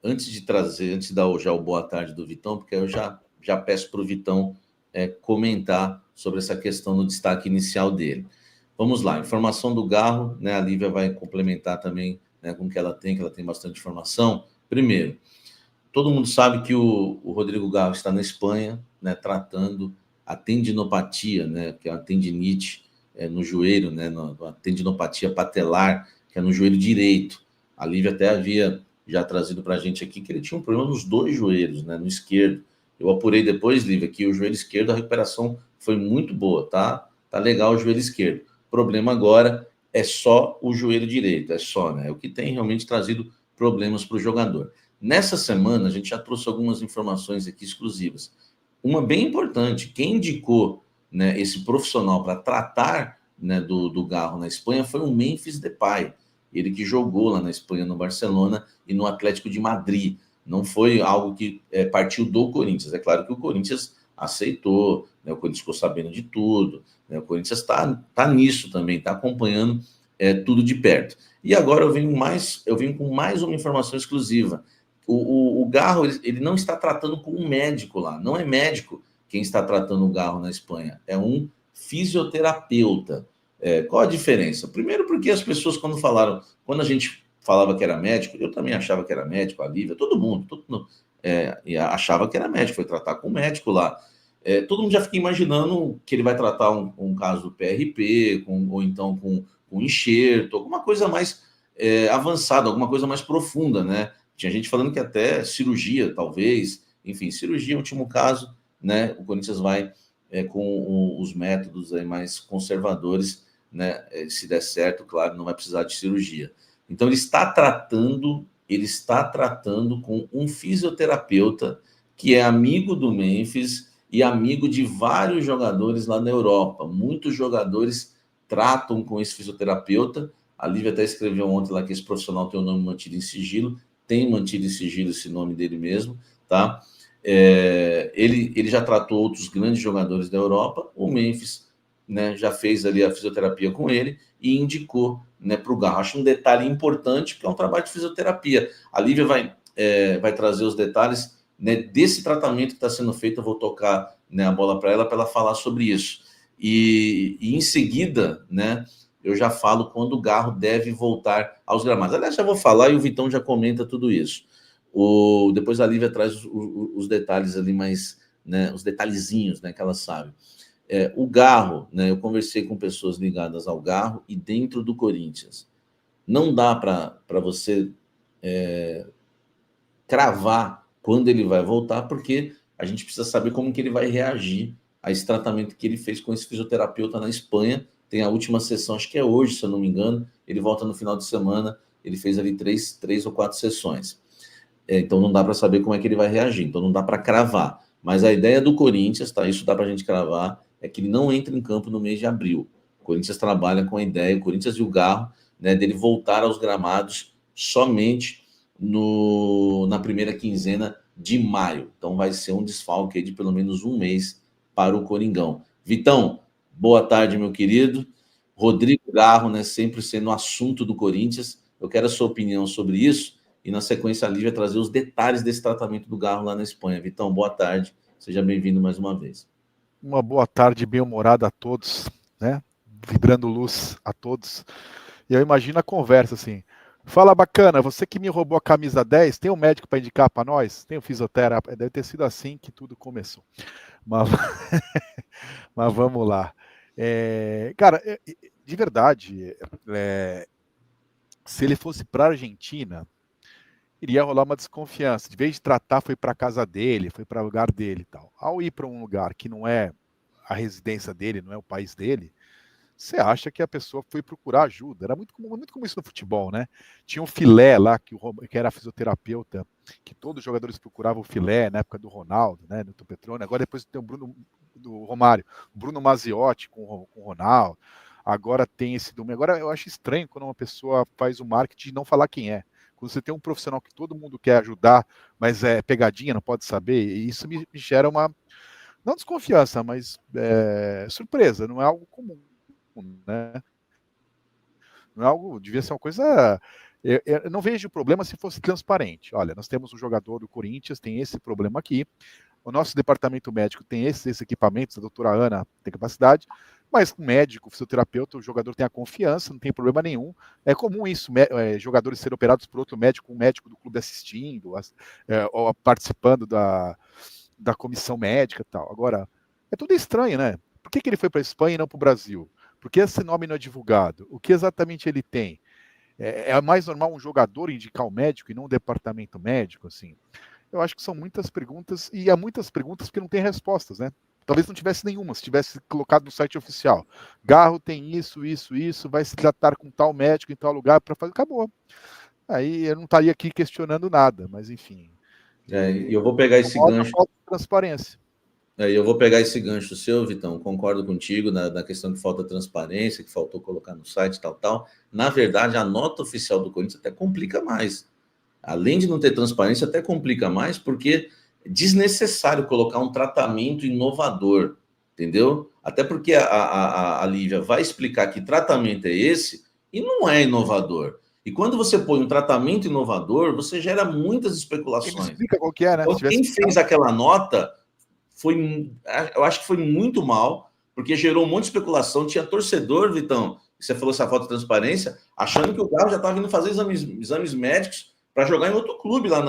antes de dar já o boa tarde do Vitão, porque eu já peço para o Vitão comentar sobre essa questão no destaque inicial dele. Vamos lá, informação do Garro, né? A Lívia vai complementar também, né, com o que ela tem bastante informação. Primeiro, todo mundo sabe que o Rodrigo Garro está na Espanha, né, tratando a tendinopatia, né, que é uma tendinite no joelho, né, a tendinopatia patelar, que é no joelho direito. A Lívia até havia já trazido para a gente aqui que ele tinha um problema nos dois joelhos, né, no esquerdo. Eu apurei depois, Lívia, que o joelho esquerdo, a recuperação foi muito boa, tá? Tá legal o joelho esquerdo. O problema agora é só o joelho direito, né? É o que tem realmente trazido problemas para o jogador. Nessa semana, a gente já trouxe algumas informações aqui exclusivas. Uma bem importante, quem indicou, né, esse profissional para tratar, né, do Garro na Espanha foi o Memphis Depay, ele que jogou lá na Espanha, no Barcelona e no Atlético de Madrid. Não foi algo que partiu do Corinthians. É claro que o Corinthians aceitou, né, o Corinthians ficou sabendo de tudo, né, o Corinthians tá nisso também, está acompanhando tudo de perto. E agora eu venho com mais uma informação exclusiva. O Garro, ele não está tratando com um médico lá, não é médico quem está tratando o Garro na Espanha, é um fisioterapeuta. Qual a diferença? Primeiro porque as pessoas quando a gente falava que era médico, eu também achava que era médico, a Lívia, todo mundo achava que era médico, foi tratar com um médico lá. Todo mundo já fica imaginando que ele vai tratar um caso do PRP, ou então com um enxerto, alguma coisa mais avançada, alguma coisa mais profunda, né? Tinha gente falando que até cirurgia, talvez. Enfim, cirurgia, último caso, né? O Corinthians vai com os métodos aí mais conservadores, né? Se der certo, claro, não vai precisar de cirurgia. Então, ele está tratando com um fisioterapeuta que é amigo do Memphis e amigo de vários jogadores lá na Europa. Muitos jogadores tratam com esse fisioterapeuta. A Lívia até escreveu ontem lá que esse profissional tem o nome mantido em sigilo, tem mantido em sigilo esse nome dele mesmo, tá? Ele já tratou outros grandes jogadores da Europa, o Memphis, né, já fez ali a fisioterapia com ele e indicou, né, para o Garro. Acho um detalhe importante, porque é um trabalho de fisioterapia. A Lívia vai trazer os detalhes, né, desse tratamento que está sendo feito. Eu vou tocar, né, a bola para ela falar sobre isso. E em seguida, né, eu já falo quando o Garro deve voltar aos gramados. Aliás, já vou falar e o Vitão já comenta tudo isso. Depois a Lívia traz os detalhes ali, mais, né, os detalhezinhos, né, que ela sabe. O Garro, né, eu conversei com pessoas ligadas ao Garro e dentro do Corinthians. Não dá para você cravar quando ele vai voltar, porque a gente precisa saber como que ele vai reagir a esse tratamento que ele fez com esse fisioterapeuta na Espanha. Tem a última sessão, acho que é hoje, se eu não me engano. Ele volta no final de semana. Ele fez ali três ou quatro sessões. Então não dá para saber como é que ele vai reagir. Então não dá para cravar. Mas a ideia do Corinthians, tá? Isso dá para a gente cravar, é que ele não entra em campo no mês de abril. O Corinthians trabalha com a ideia, o Corinthians e o Garro, né, dele voltar aos gramados somente na primeira quinzena de maio. Então vai ser um desfalque aí de pelo menos um mês para o Coringão. Vitão, boa tarde, meu querido. Rodrigo Garro, né, sempre sendo assunto do Corinthians. Eu quero a sua opinião sobre isso. E na sequência a Lívia trazer os detalhes desse tratamento do Garro lá na Espanha. Vitão, boa tarde. Seja bem-vindo mais uma vez. Uma boa tarde bem-humorada a todos, né? Vibrando luz a todos. E eu imagino a conversa assim. Fala, bacana, você que me roubou a camisa 10, tem um médico para indicar para nós? Tem um fisioterapeuta? Deve ter sido assim que tudo começou. Mas, mas vamos lá. Cara, de verdade, se ele fosse para a Argentina, iria rolar uma desconfiança. De vez de tratar, foi para casa dele, foi para o lugar dele e tal. Ao ir para um lugar que não é a residência dele, não é o país dele, você acha que a pessoa foi procurar ajuda. Era muito comum isso no futebol, né? Tinha um filé lá, que era fisioterapeuta, que todos os jogadores procuravam o filé na época do Ronaldo, né? Do Petrone. Agora depois tem o do Romário, Bruno Maziotti com o Ronaldo. Agora tem esse do... Agora eu acho estranho quando uma pessoa faz o marketing e não falar quem é. Quando você tem um profissional que todo mundo quer ajudar, mas é pegadinha, não pode saber, e isso me gera uma, não desconfiança, mas surpresa, não é algo comum, né? Não é algo, devia ser uma coisa Eu não vejo problema se fosse transparente. Olha, nós temos um jogador do Corinthians, tem esse problema aqui. O nosso departamento médico tem esses equipamentos, a doutora Ana tem capacidade, mas o médico, o fisioterapeuta, o jogador tem a confiança, não tem problema nenhum. É comum isso, jogadores serem operados por outro médico, um médico do clube assistindo, ou participando da comissão médica e tal. Agora, é tudo estranho, né? Por que ele foi para a Espanha e não para o Brasil? Por que esse nome não é divulgado? O que exatamente ele tem? É mais normal um jogador indicar o médico e não um departamento médico, assim? Eu acho que são muitas perguntas, e há muitas perguntas que não têm respostas, né? Talvez não tivesse nenhuma, se tivesse colocado no site oficial. Garro tem isso, vai se tratar com tal médico em tal lugar para fazer. Acabou. Aí eu não estaria aqui questionando nada, mas enfim. E eu vou pegar esse gancho. Falta de transparência. Eu vou pegar esse gancho seu, Vitão. Concordo contigo na questão que falta transparência, que faltou colocar no site, tal. Na verdade, a nota oficial do Corinthians até complica mais. Além de não ter transparência, até complica mais, porque é desnecessário colocar um tratamento inovador, entendeu? Até porque a Lívia vai explicar que tratamento é esse e não é inovador. E quando você põe um tratamento inovador, você gera muitas especulações. Ele explica qual que é, né? Então, quem fez aquela nota, eu acho que foi muito mal, porque gerou um monte de especulação. Tinha torcedor, Vitão, você falou essa falta de transparência, achando que o Garro já estava indo fazer exames médicos para jogar em outro clube lá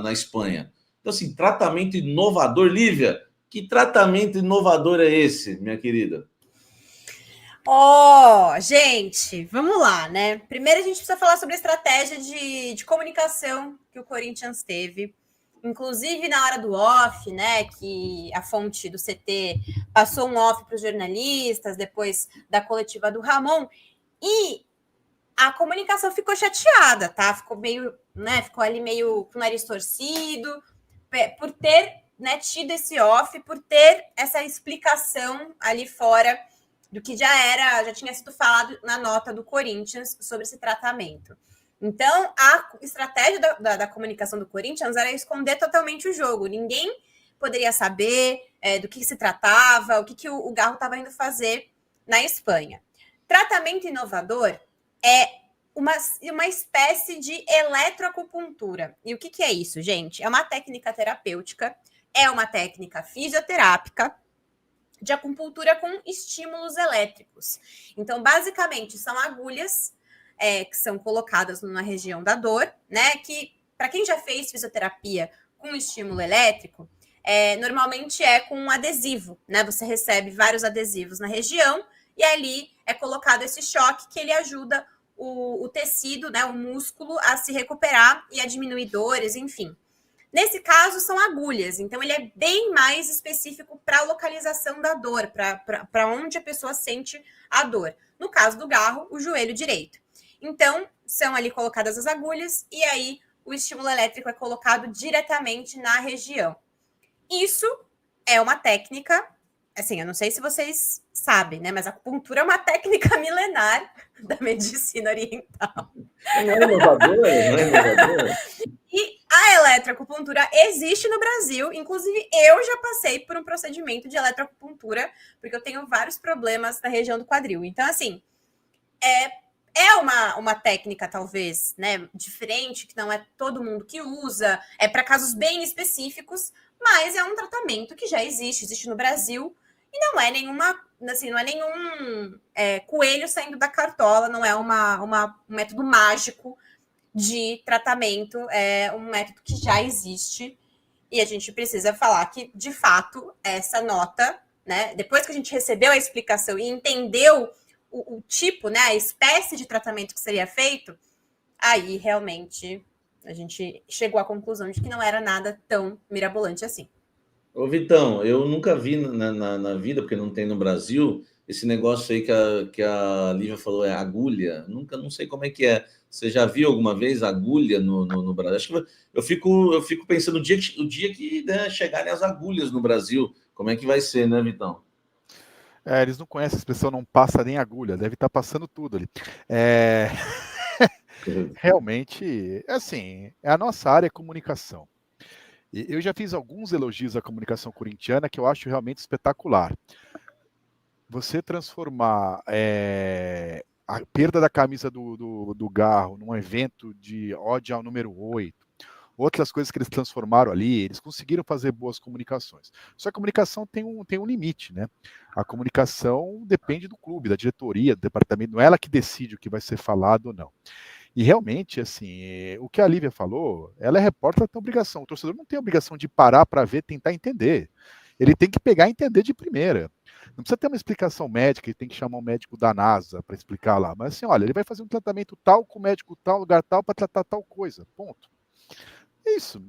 na Espanha. Então, assim, tratamento inovador. Lívia, que tratamento inovador é esse, minha querida? Gente, vamos lá, né? Primeiro a gente precisa falar sobre a estratégia de comunicação que o Corinthians teve. Inclusive na hora do off, né? Que a fonte do CT passou um off para os jornalistas, depois da coletiva do Ramon, e a comunicação ficou chateada, tá? Ficou meio, né? Ficou ali meio com o nariz torcido, por ter, né, tido esse off, por ter essa explicação ali fora do que já tinha sido falado na nota do Corinthians sobre esse tratamento. Então, a estratégia da comunicação do Corinthians era esconder totalmente o jogo. Ninguém poderia saber do que se tratava, o que o Garro estava indo fazer na Espanha. Tratamento inovador é uma espécie de eletroacupuntura. E o que é isso, gente? É uma técnica terapêutica, é uma técnica fisioterápica de acupuntura com estímulos elétricos. Então, basicamente, são agulhas que são colocadas na região da dor, né? Que, para quem já fez fisioterapia com estímulo elétrico, normalmente é com um adesivo, né? Você recebe vários adesivos na região e ali é colocado esse choque que ele ajuda o tecido, né? O músculo a se recuperar e a diminuir dores, enfim. Nesse caso, são agulhas, então ele é bem mais específico para a localização da dor, para onde a pessoa sente a dor. No caso do Garro, o joelho direito. Então, são ali colocadas as agulhas e aí o estímulo elétrico é colocado diretamente na região. Isso é uma técnica, assim, eu não sei se vocês sabem, né? Mas a acupuntura é uma técnica milenar da medicina oriental. Não é inovador? E a eletroacupuntura existe no Brasil. Inclusive, eu já passei por um procedimento de eletroacupuntura, porque eu tenho vários problemas na região do quadril. Então, assim, é uma técnica, talvez, né, diferente, que não é todo mundo que usa, é para casos bem específicos, mas é um tratamento que já existe no Brasil, e não é nenhuma, assim, não é nenhum coelho saindo da cartola, não é um método mágico de tratamento, é um método que já existe, e a gente precisa falar que, de fato, essa nota, né, depois que a gente recebeu a explicação e entendeu o tipo, né, a espécie de tratamento que seria feito, aí realmente a gente chegou à conclusão de que não era nada tão mirabolante assim. Ô, Vitão, eu nunca vi na vida, porque não tem no Brasil, esse negócio aí que a Lívia falou, é agulha. Não sei como é que é. Você já viu alguma vez agulha no Brasil? Acho que eu fico pensando o dia que né, chegarem as agulhas no Brasil, como é que vai ser, né, Vitão? Eles não conhecem a expressão não passa nem agulha, deve estar passando tudo ali. Realmente, assim, a nossa área é comunicação. Eu já fiz alguns elogios à comunicação corintiana que eu acho realmente espetacular. Você transformar a perda da camisa do Garro num evento de ódio ao número 8, outras coisas que eles transformaram ali, eles conseguiram fazer boas comunicações. Só que a comunicação tem um limite, né? A comunicação depende do clube, da diretoria, do departamento, não é ela que decide o que vai ser falado ou não. E realmente, assim, o que a Lívia falou, ela é repórter, ela tem obrigação. O torcedor não tem obrigação de parar para ver, tentar entender. Ele tem que pegar e entender de primeira. Não precisa ter uma explicação médica, ele tem que chamar um médico da NASA para explicar lá. Mas assim, olha, ele vai fazer um tratamento tal, com o médico tal, lugar tal, para tratar tal coisa. Ponto. Isso.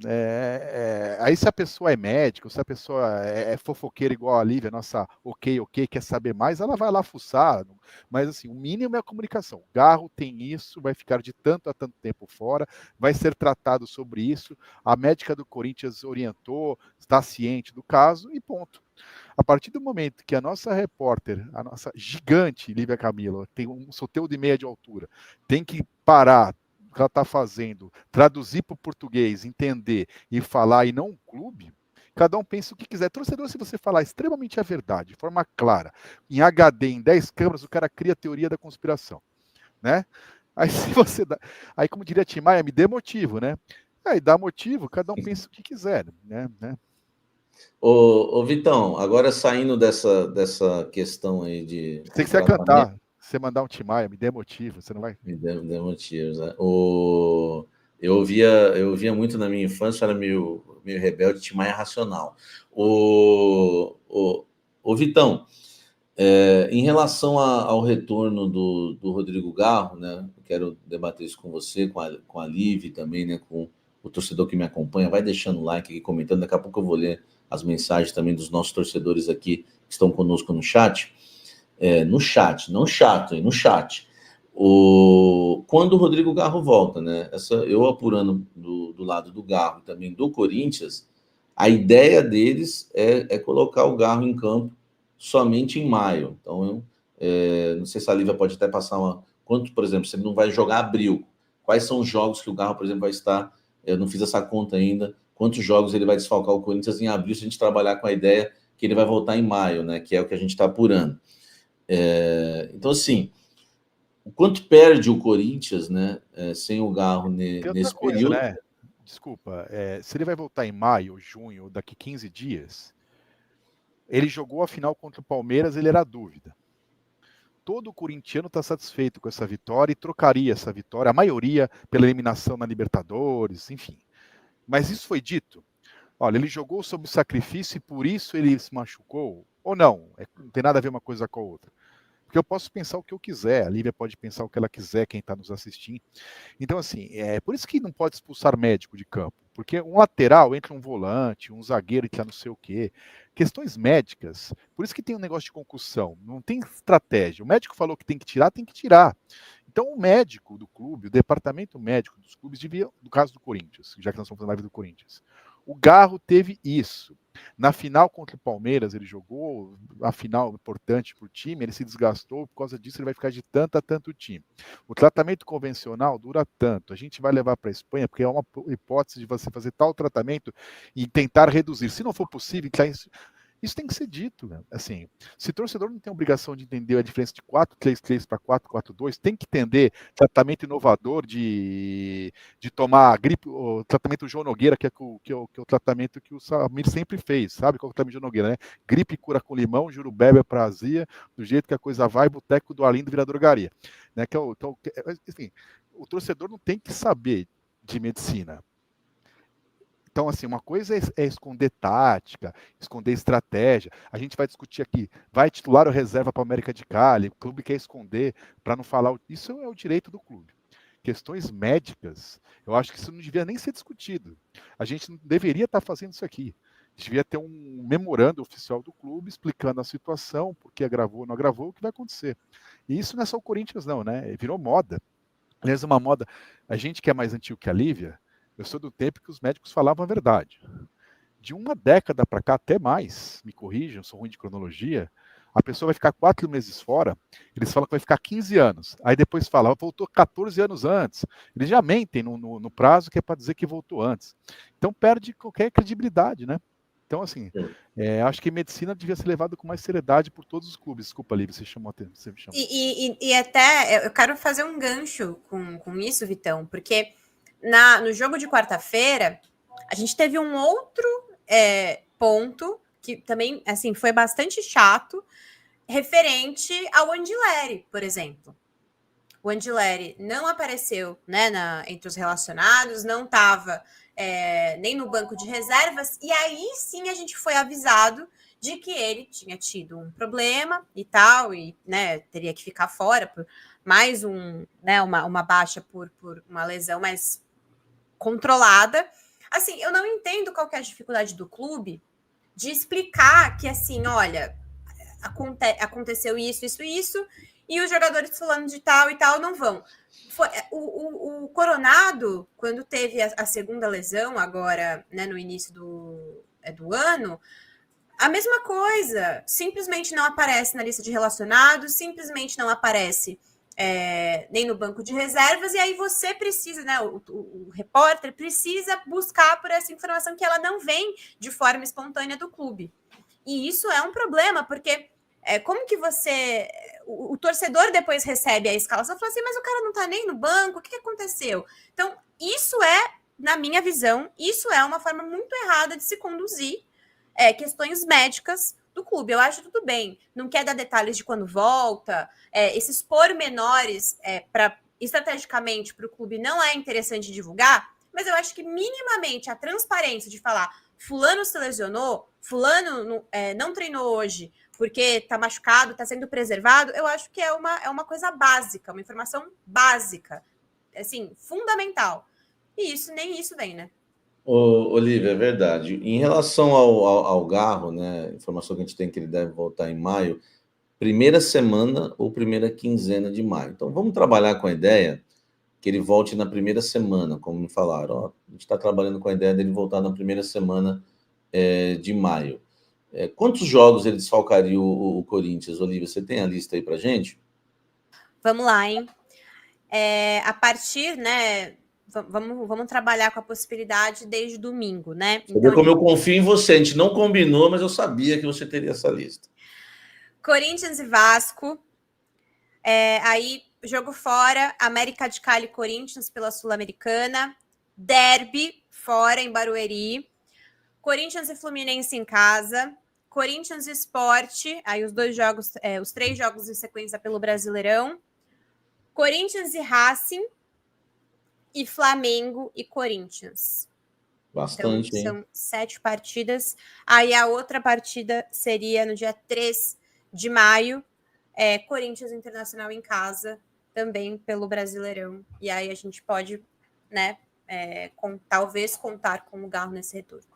Aí se a pessoa é médico, se a pessoa é fofoqueira igual a Lívia, nossa ok, quer saber mais, ela vai lá fuçar. Mas assim, o mínimo é a comunicação. O Garro tem isso, vai ficar de tanto a tanto tempo fora, vai ser tratado sobre isso. A médica do Corinthians orientou, está ciente do caso e ponto. A partir do momento que a nossa repórter, a nossa gigante Lívia Camila, tem um soteldo de meia de altura, tem que parar que ela está fazendo, traduzir para o português, entender e falar, e não um clube, cada um pensa o que quiser. Torcedor, se você falar extremamente a verdade, de forma clara, em HD, em 10 câmeras, o cara cria a teoria da conspiração, né? Aí se você dá, aí como diria Tim Maia, me dê motivo, né? Aí dá motivo, cada um pensa o que quiser, né? Ô Vitão, agora saindo dessa questão aí de Você que você cantar, você mandar um Tim Maia, me dê motivo, você não vai? Me dê motivos, né? Eu ouvia muito na minha infância, era meio rebelde, Tim Maia racional. O Vitão, em relação ao retorno do Rodrigo Garro, né? Eu quero debater isso com você, com a Liv também, né? Com o torcedor que me acompanha. Vai deixando o like aqui, comentando. Daqui a pouco eu vou ler as mensagens também dos nossos torcedores aqui que estão conosco no chat. No chat, não chato, no chat. Quando o Rodrigo Garro volta, né? Eu apurando do lado do Garro e também do Corinthians, a ideia deles é colocar o Garro em campo somente em maio. Então, não sei se a Lívia pode até passar quanto, por exemplo, se ele não vai jogar abril, quais são os jogos que o Garro, por exemplo, vai estar? Eu não fiz essa conta ainda. Quantos jogos ele vai desfalcar o Corinthians em abril, se a gente trabalhar com a ideia que ele vai voltar em maio, né? Que é o que a gente está apurando. Então, assim, o quanto perde o Corinthians, né, sem o Garro nesse período. Né? Desculpa, se ele vai voltar em maio, junho, daqui 15 dias, ele jogou a final contra o Palmeiras, ele era dúvida. Todo corintiano está satisfeito com essa vitória e trocaria essa vitória, a maioria pela eliminação na Libertadores, enfim. Mas isso foi dito. Olha, ele jogou sob sacrifício e por isso ele se machucou? Ou não? Não tem nada a ver uma coisa com a outra. Porque eu posso pensar o que eu quiser, a Lívia pode pensar o que ela quiser, quem está nos assistindo. Então, assim, por isso que não pode expulsar médico de campo. Porque um lateral entra um volante, um zagueiro entra não sei o quê. Questões médicas, por isso que tem um negócio de concussão, não tem estratégia. O médico falou que tem que tirar, tem que tirar. Então, o médico do clube, o departamento médico dos clubes, devia, no caso do Corinthians, já que nós estamos falando live do Corinthians, o Garro teve isso. Na final contra o Palmeiras, ele jogou, a final importante para o time, ele se desgastou, por causa disso ele vai ficar de tanto a tanto time. O tratamento convencional dura tanto, a gente vai levar para a Espanha, porque é uma hipótese de você fazer tal tratamento e tentar reduzir. Se não for possível, então isso tem que ser dito, né? Assim, se o torcedor não tem obrigação de entender a diferença de 4-3-3 para 4-4-2, tem que entender tratamento inovador de tomar gripe, o tratamento João Nogueira, que é o tratamento que o Samir sempre fez, sabe qual é o tratamento João Nogueira, né? Gripe cura com limão, jurubebe é prazia, do jeito que a coisa vai, boteco do Arlindo vira drogaria. Né? Enfim, o torcedor não tem que saber de medicina. Então, assim, uma coisa é esconder tática, esconder estratégia. A gente vai discutir aqui, vai titular ou reserva para a América de Cali, o clube quer esconder para não falar. Isso é o direito do clube. Questões médicas, eu acho que isso não devia nem ser discutido. A gente não deveria estar fazendo isso aqui. A gente devia ter um memorando oficial do clube explicando a situação, por que agravou, não agravou, o que vai acontecer. E isso não é só o Corinthians, não, né? Virou moda. Aliás, uma moda. A gente que é mais antigo que a Lívia, eu sou do tempo que os médicos falavam a verdade. De uma década para cá, até mais, me corrijam, sou ruim de cronologia, a pessoa vai ficar 4 meses fora, eles falam que vai ficar 15 anos. Aí depois fala, voltou 14 anos antes. Eles já mentem no prazo que é para dizer que voltou antes. Então perde qualquer credibilidade, né? Então, assim, acho que medicina devia ser levado com mais seriedade por todos os clubes. Desculpa, Lívia, você me chamou. E até eu quero fazer um gancho com isso, Vitão, porque no jogo de quarta-feira a gente teve um outro ponto que também assim foi bastante chato, referente ao Andileri, por exemplo. O Andileri não apareceu, né, entre os relacionados, não estava nem no banco de reservas, e aí sim a gente foi avisado de que ele tinha tido um problema e tal, e né, teria que ficar fora por mais uma baixa por uma lesão mais controlada. Assim, eu não entendo qual que é a dificuldade do clube de explicar que, assim, olha, aconteceu isso, e os jogadores fulano de tal e tal não vão. O Coronado, quando teve a segunda lesão, agora, né, no início do ano, a mesma coisa, simplesmente não aparece na lista de relacionados, simplesmente não aparece nem no banco de reservas, e aí você precisa, né, o repórter precisa buscar por essa informação que ela não vem de forma espontânea do clube. E isso é um problema, porque como que você... O torcedor depois recebe a escalação e fala assim, mas o cara não tá nem no banco, o que aconteceu? Então, isso na minha visão, isso é uma forma muito errada de se conduzir questões médicas do clube. Eu acho tudo bem, não quer dar detalhes de quando volta, esses pormenores estrategicamente para o clube não é interessante divulgar, mas eu acho que minimamente a transparência de falar fulano se lesionou, fulano não treinou hoje porque está machucado, está sendo preservado, eu acho que é uma coisa básica, uma informação básica, assim, fundamental. E nem isso vem, né? Olívia, é verdade. Em relação ao Garro, né, informação que a gente tem que ele deve voltar em maio, primeira semana ou primeira quinzena de maio. Então, vamos trabalhar com a ideia que ele volte na primeira semana, como me falaram. A gente está trabalhando com a ideia dele voltar na primeira semana de maio. Quantos jogos ele desfalcaria o Corinthians, Olívia? Você tem a lista aí para gente? Vamos lá, hein? A partir, né? Vamos trabalhar com a possibilidade desde domingo, né? Então, como eu confio em você, a gente não combinou, mas eu sabia que você teria essa lista. Corinthians e Vasco. Aí, jogo fora, América de Cali e Corinthians pela Sul-Americana. Derby, fora, em Barueri. Corinthians e Fluminense em casa. Corinthians e Sport, aí os 2 jogos, os 3 jogos em sequência pelo Brasileirão. Corinthians e Racing. E Flamengo e Corinthians. Bastante, então, são 7 partidas. Aí a outra partida seria no dia 3 de maio, Corinthians Internacional em casa, também pelo Brasileirão. E aí a gente pode, né, talvez contar com o Garro nesse retorno.